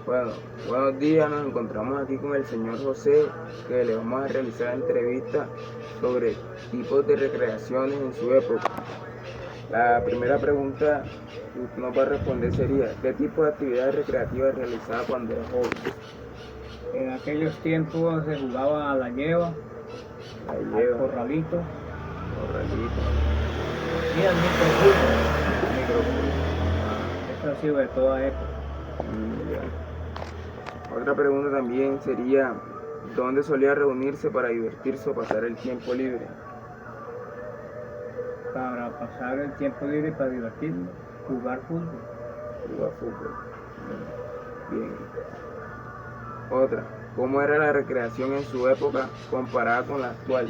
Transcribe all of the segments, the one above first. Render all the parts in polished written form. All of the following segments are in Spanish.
Bueno, buenos días, nos encontramos aquí con el señor José, que le vamos a realizar entrevista sobre tipos de recreaciones en su época. La primera pregunta que usted nos va a responder sería, ¿qué tipo de actividades recreativas realizaba cuando era joven? En aquellos tiempos se jugaba a la lleva, La al lleva, corralito corralito, y al microfútbol. microfútbol. Eso ha sido de toda época. Ya. Otra pregunta también sería, ¿dónde solía reunirse para divertirse o pasar el tiempo libre? Para pasar el tiempo libre y para divertirnos, jugar fútbol. Jugar fútbol. Bien. Otra, ¿cómo era la recreación en su época comparada con la actual?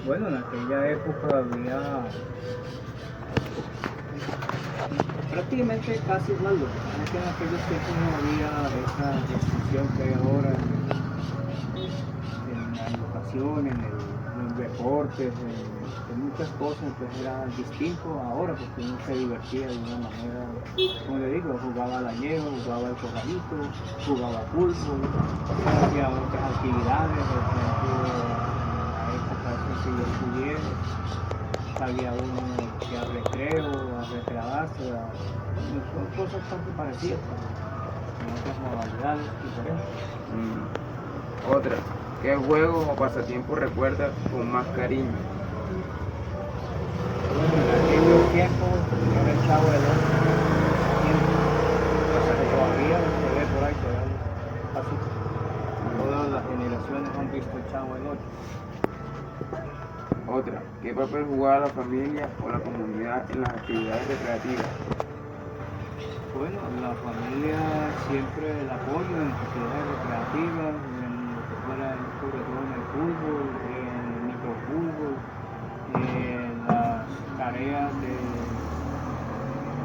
Bueno, en aquella época había prácticamente casi igual. Lo que pasa es que en aquellos tiempos no había esa restricción que hay ahora en la educación, en los deportes, en muchas cosas. Entonces era distinto ahora porque uno se divertía de una manera, como le digo, jugaba a la lleva, jugaba al corralito, jugaba fútbol, hacía otras actividades. Por ejemplo, en la época que yo estudié, salía uno que a recreo, a recrearse, son cosas casi parecidas, pero en otras modalidades diferentes. Otra, ¿qué juegos o pasatiempos recuerda con más cariño? Bueno, en aquellos tiempos era el Chavo del Ocho, siempre, hasta que todavía se ve por ahí, todavía así. Todas las generaciones han visto el Chavo del Ocho. Otra, ¿qué papel jugaba la familia o la comunidad en las actividades recreativas? Bueno, la familia siempre el apoyo en las actividades recreativas, en lo que fuera, sobre todo en el fútbol, en el microfútbol, en las tareas de,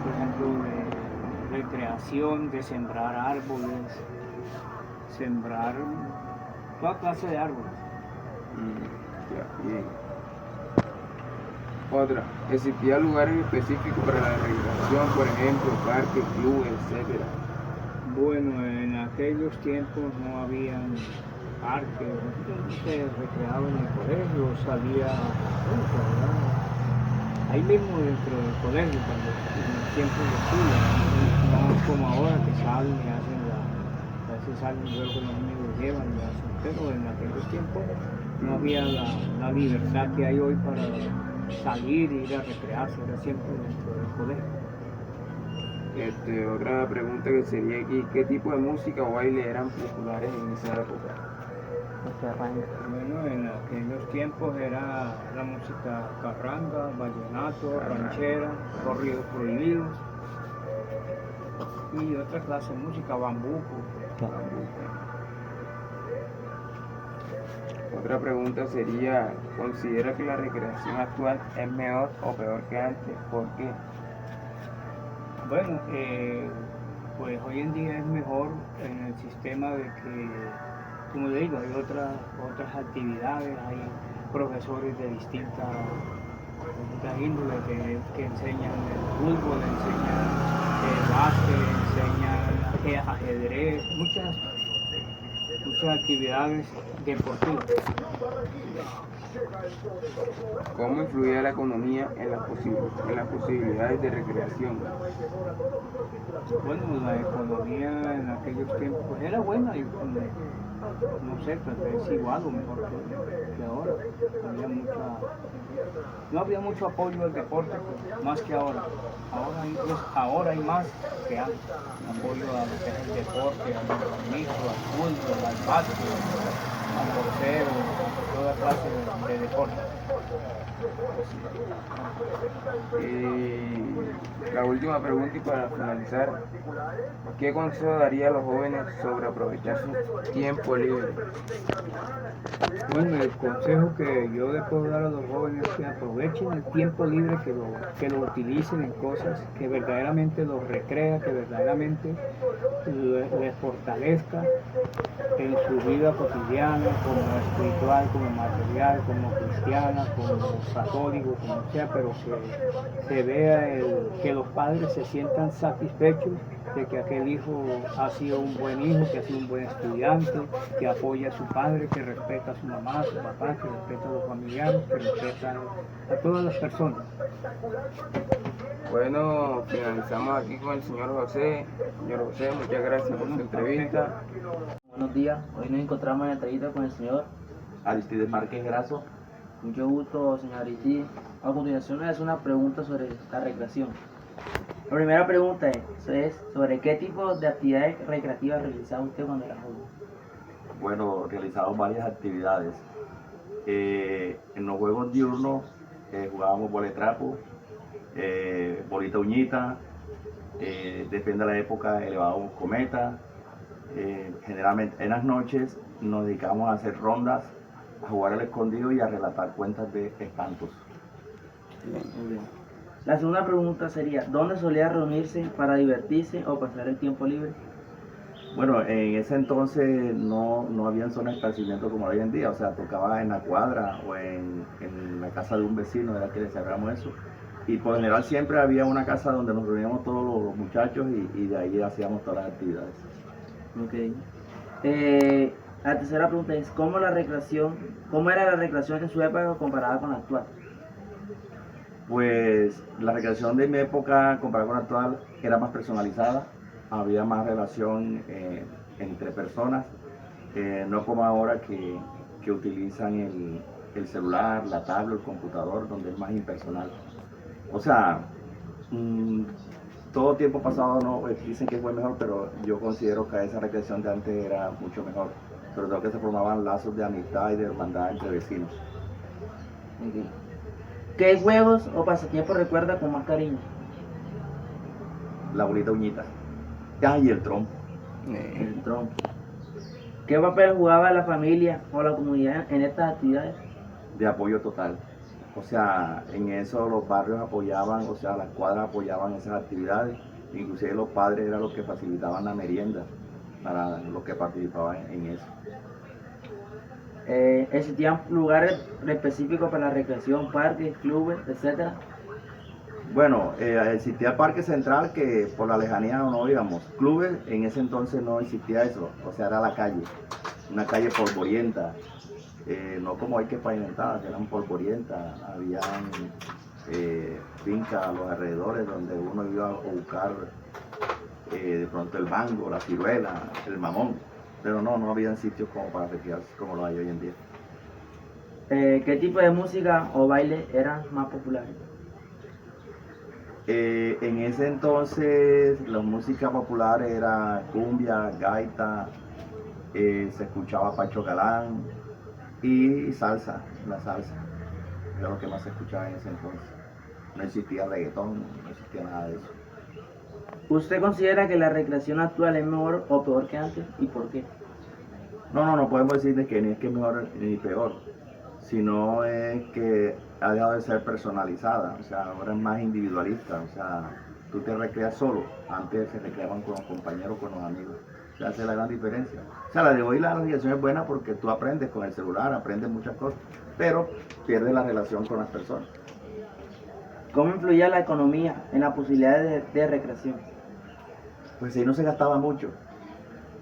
por ejemplo, de recreación, de sembrar árboles, sembrar toda clase de árboles. Ya, bien. Otra, ¿existía lugares específicos para la recreación, por ejemplo, parques, clubes, etcétera? Bueno, en aquellos tiempos no había parques, nosotros se recreaba en el colegio, salía, bueno, ahí mismo dentro del colegio, cuando en los tiempos de estudio, no como ahora que salen y hacen a veces salen y luego los niños los llevan y hacen, pero en aquellos tiempos no había la libertad que hay hoy para salir e ir a recrearse, era siempre dentro del colegio. Otra pregunta que sería aquí, ¿qué tipo de música o baile eran populares en esa época? Bueno, en aquellos tiempos era la música carranga, vallenato, ranchera, corridos prohibidos y otra clase de música, bambuco. Otra pregunta sería, ¿considera que la recreación actual es mejor o peor que antes? ¿Por qué? Bueno, pues hoy en día es mejor en el sistema de que, como le digo, hay otras actividades, hay profesores de distintas índoles que enseñan el fútbol, enseñan el básquet, enseñan ajedrez, muchas actividades deportivas. ¿Cómo influía la economía en las posibilidades de recreación? Bueno, la economía en aquellos tiempos pues, era buena y no sé, tal vez igual o mejor que ahora. No había mucho apoyo al deporte pues, más que ahora. Ahora hay más que antes. Apoyo a lo que es el deporte, al micro, al fútbol, al básquet, al boxeo, toda clase de deporte. La última pregunta y para finalizar, ¿qué consejo daría a los jóvenes sobre aprovechar su tiempo libre? Bueno, el consejo que yo les puedo dar a los jóvenes es que aprovechen el tiempo libre, que lo utilicen en cosas que verdaderamente los recrea, que verdaderamente les fortalezca en su vida cotidiana, como espiritual, como material, como cristiana, como católico, como sea, pero que se vea que los padres se sientan satisfechos de que aquel hijo ha sido un buen hijo, que ha sido un buen estudiante, que apoya a su padre, que respeta a su mamá, a su papá, que respeta a los familiares, que respeta a todas las personas. Bueno, finalizamos aquí con el señor José. Señor José, muchas gracias por su entrevista. Buenos días, hoy nos encontramos en la entrevista con el señor Aristides Márquez Graso. Mucho gusto, señor Aristides. A continuación es una pregunta sobre la recreación. La primera pregunta es sobre qué tipo de actividades recreativas realizaba usted cuando era joven. Bueno, realizamos varias actividades. En los juegos diurnos jugábamos boletrapo, bolita uñita, depende de la época, elevábamos cometa. Generalmente en las noches nos dedicamos a hacer rondas, a jugar al escondido y a relatar cuentas de espantos. Muy bien. La segunda pregunta sería, ¿dónde solía reunirse para divertirse o pasar el tiempo libre? Bueno, en ese entonces no había zonas de esparcimiento como hoy en día, o sea, tocaba en la cuadra o en la casa de un vecino, era que le cerramos eso. Y por general siempre había una casa donde nos reuníamos todos los muchachos y de ahí hacíamos todas las actividades. Ok. La tercera pregunta es, ¿cómo era la recreación en su época comparada con la actual? Pues la recreación de mi época comparada con la actual era más personalizada, había más relación entre personas, no como ahora que utilizan el celular, la tablet, el computador, donde es más impersonal. O sea, todo tiempo pasado no dicen que fue mejor, pero yo considero que esa recreación de antes era mucho mejor, sobre todo que se formaban lazos de amistad y de hermandad entre vecinos. Ok. ¿Qué juegos o pasatiempos recuerda con más cariño? La bolita uñita. Y el trompo. El trompo. ¿Qué papel jugaba la familia o la comunidad en estas actividades? De apoyo total. O sea, en eso los barrios apoyaban, o sea, las cuadras apoyaban esas actividades. Inclusive los padres eran los que facilitaban la merienda para los que participaban en eso. ¿Existían lugares específicos para la recreación, parques, clubes, etcétera? Bueno, existía el Parque Central que por la lejanía no íbamos. Clubes, en ese entonces no existía eso, o sea, era la calle, una calle polvorienta, no como hay que pavimentar, eran polvorientas, habían fincas a los alrededores donde uno iba a buscar de pronto el mango, la ciruela, el mamón, pero no habían sitios como para recrearse como lo hay hoy en día. ¿Qué tipo de música o baile eran más populares? En ese entonces la música popular era cumbia, gaita, se escuchaba Pacho Galán y salsa, la salsa, era lo que más se escuchaba en ese entonces. No existía reggaetón, no existía nada de eso. ¿Usted considera que la recreación actual es mejor o peor que antes y por qué? No podemos decirle que ni es que es mejor ni peor, sino es que ha dejado de ser personalizada, o sea, ahora es más individualista, o sea, tú te recreas solo, antes se recreaban con los compañeros, con los amigos, o sea, esa es la gran diferencia. O sea, la de hoy la recreación es buena porque tú aprendes con el celular, aprendes muchas cosas, pero pierdes la relación con las personas. ¿Cómo influía la economía en la posibilidad de recreación? Pues ahí no se gastaba mucho.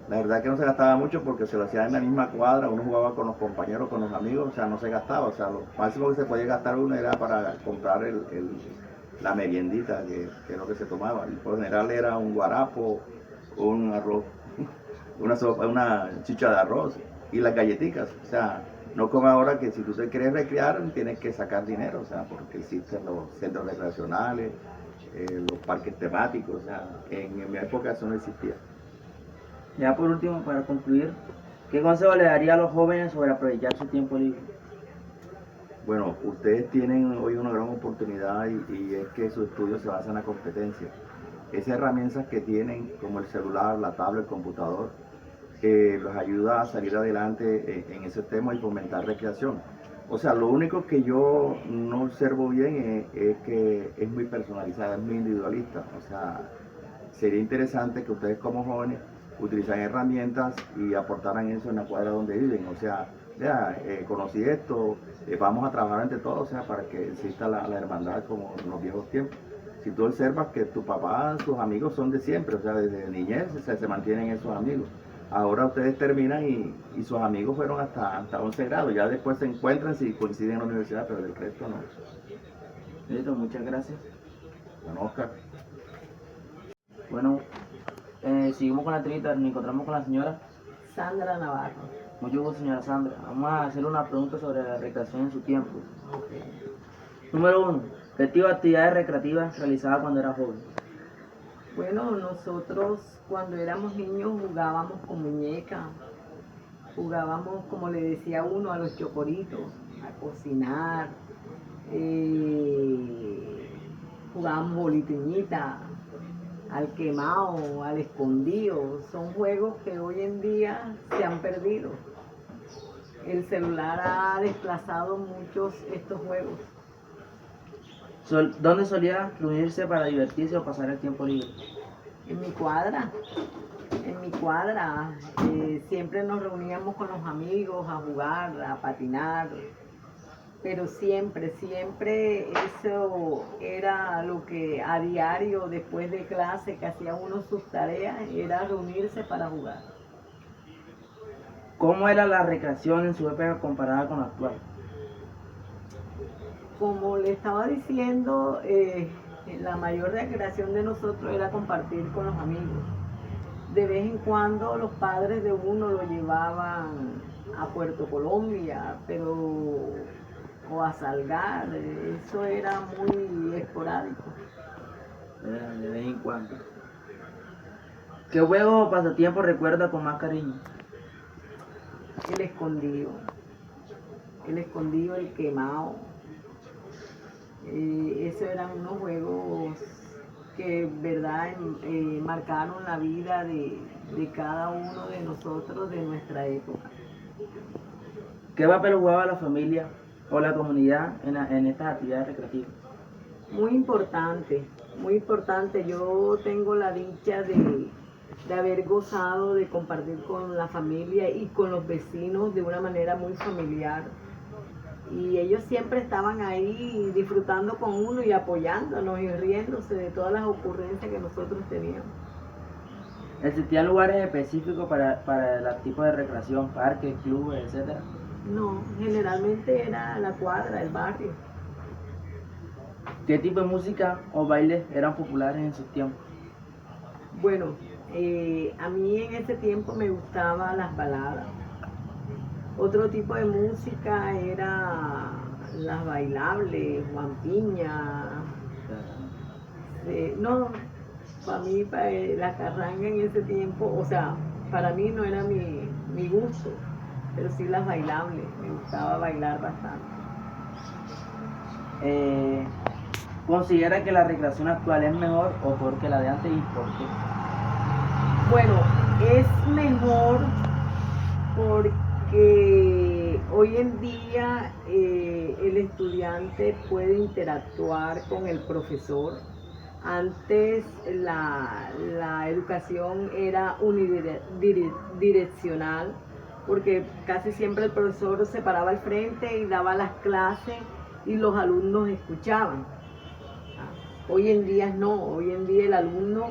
La verdad que no se gastaba mucho porque se lo hacía en la misma cuadra, uno jugaba con los compañeros, con los amigos, o sea, no se gastaba, o sea, lo máximo que se podía gastar uno era para comprar la meriendita, que es lo que se tomaba, y por general era un guarapo, un arroz, una sopa, una chicha de arroz y las galletitas, o sea, no como ahora que si tú te quieres recrear tienes que sacar dinero, o sea, porque existen los centros recreacionales, los parques temáticos, o sea, en mi época eso no existía. Ya por último, para concluir, ¿qué consejo le daría a los jóvenes sobre aprovechar su tiempo libre? Bueno, ustedes tienen hoy una gran oportunidad y es que su estudio se basa en la competencia. Esas herramientas que tienen, como el celular, la tablet, el computador, los ayuda a salir adelante en ese tema y fomentar recreación. O sea, lo único que yo no observo bien es que es muy personalizada, es muy individualista. O sea, sería interesante que ustedes como jóvenes utilizaran herramientas y aportaran eso en la cuadra donde viven. O sea, vea, conocí esto, vamos a trabajar entre todos, o sea, para que exista la hermandad como en los viejos tiempos. Si tú observas que tu papá, sus amigos son de siempre, o sea, desde niñez se mantienen esos amigos. Ahora ustedes terminan y sus amigos fueron hasta 11 grados, ya después se encuentran si coinciden en la universidad, pero del resto no. Listo, muchas gracias. Bueno, Oscar. Bueno, seguimos con la entrevista, nos encontramos con la señora. Sandra Navarro. Mucho gusto, señora Sandra. Vamos a hacer una pregunta sobre la recreación en su tiempo. Número 1. ¿Qué tipo de actividades recreativas realizaba cuando era joven? Bueno, nosotros cuando éramos niños jugábamos con muñecas, jugábamos, como le decía uno, a los chocoritos, a cocinar, jugábamos bolitiñita, al quemado, al escondido. Son juegos que hoy en día se han perdido. El celular ha desplazado muchos estos juegos. ¿Dónde solía reunirse para divertirse o pasar el tiempo libre? En mi cuadra, siempre nos reuníamos con los amigos a jugar, a patinar, pero siempre eso era lo que a diario después de clase que hacía uno sus tareas, era reunirse para jugar. ¿Cómo era la recreación en su época comparada con la actual? Como le estaba diciendo, la mayor recreación de nosotros era compartir con los amigos. De vez en cuando los padres de uno lo llevaban a Puerto Colombia, o a Salgar, eso era muy esporádico. De vez en cuando. ¿Qué juego o pasatiempo recuerda con más cariño? El escondido, el quemado. Esos eran unos juegos que, verdad, marcaron la vida de cada uno de nosotros de nuestra época. ¿Qué papel jugaba la familia o la comunidad en estas actividades recreativas? Muy importante, muy importante. Yo tengo la dicha de haber gozado de compartir con la familia y con los vecinos de una manera muy familiar. Y ellos siempre estaban ahí disfrutando con uno y apoyándonos y riéndose de todas las ocurrencias que nosotros teníamos. ¿Existían lugares específicos para el tipo de recreación, parques, clubes, etcétera? No, generalmente era la cuadra, el barrio. ¿Qué tipo de música o bailes eran populares en sus tiempos? Bueno, a mí en ese tiempo me gustaban las baladas. Otro tipo de música era las bailables, Juan Piña. No, para mí la carranga en ese tiempo, o sea, para mí no era mi gusto, pero sí las bailables, me gustaba bailar bastante. ¿Considera que la recreación actual es mejor o peor que la de antes y por qué? Bueno, es mejor porque hoy en día el estudiante puede interactuar con el profesor. Antes la educación era unidireccional, porque casi siempre el profesor se paraba al frente y daba las clases y los alumnos escuchaban. Hoy en día no, hoy en día el alumno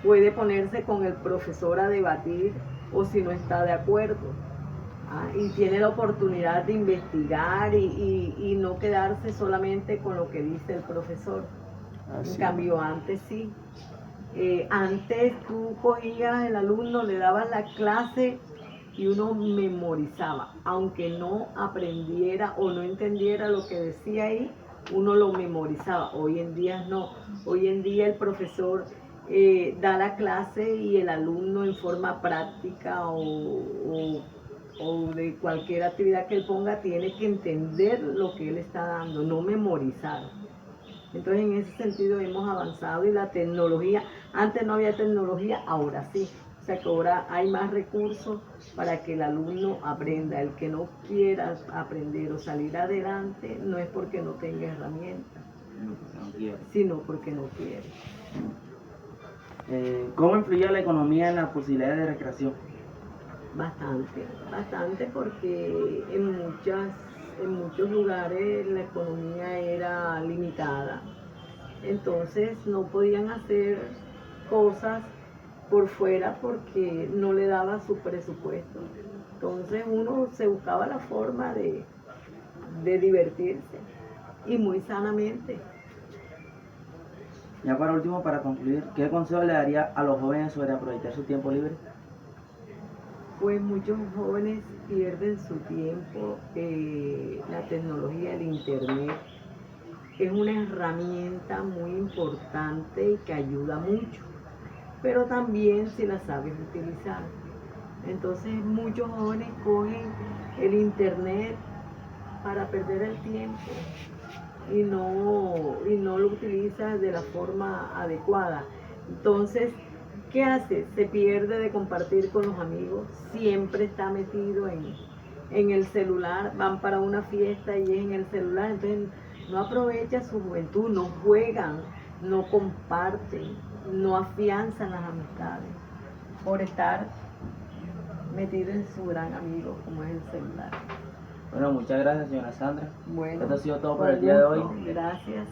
puede ponerse con el profesor a debatir o si no está de acuerdo. Y tiene la oportunidad de investigar y no quedarse solamente con lo que dice el profesor. En cambio, antes sí. Antes tú cogías el alumno, le dabas la clase y uno memorizaba. Aunque no aprendiera o no entendiera lo que decía ahí, uno lo memorizaba. Hoy en día no. Hoy en día el profesor da la clase y el alumno en forma práctica o de cualquier actividad que él ponga tiene que entender lo que él está dando, no memorizar. Entonces en ese sentido hemos avanzado y la tecnología, antes no había tecnología, ahora sí. O sea que ahora hay más recursos para que el alumno aprenda. El que no quiera aprender o salir adelante no es porque no tenga herramientas, sino porque no quiere. ¿Cómo influye la economía en las posibilidades de recreación? Bastante, bastante porque en muchos lugares la economía era limitada. Entonces no podían hacer cosas por fuera porque no le daba su presupuesto. Entonces uno se buscaba la forma de divertirse y muy sanamente. Ya para último, para concluir, ¿qué consejo le daría a los jóvenes sobre aprovechar su tiempo libre? Pues muchos jóvenes pierden su tiempo. La tecnología, el internet, es una herramienta muy importante y que ayuda mucho, pero también si la sabes utilizar. Entonces muchos jóvenes cogen el internet para perder el tiempo y no lo utilizan de la forma adecuada. Entonces, ¿qué hace? Se pierde de compartir con los amigos, siempre está metido en el celular, van para una fiesta y es en el celular, entonces no aprovecha su juventud, no juegan, no comparten, no afianzan las amistades por estar metido en su gran amigo como es el celular. Bueno, muchas gracias, señora Sandra. Bueno, Esto ha sido todo por con el día de gusto. hoy. Gracias.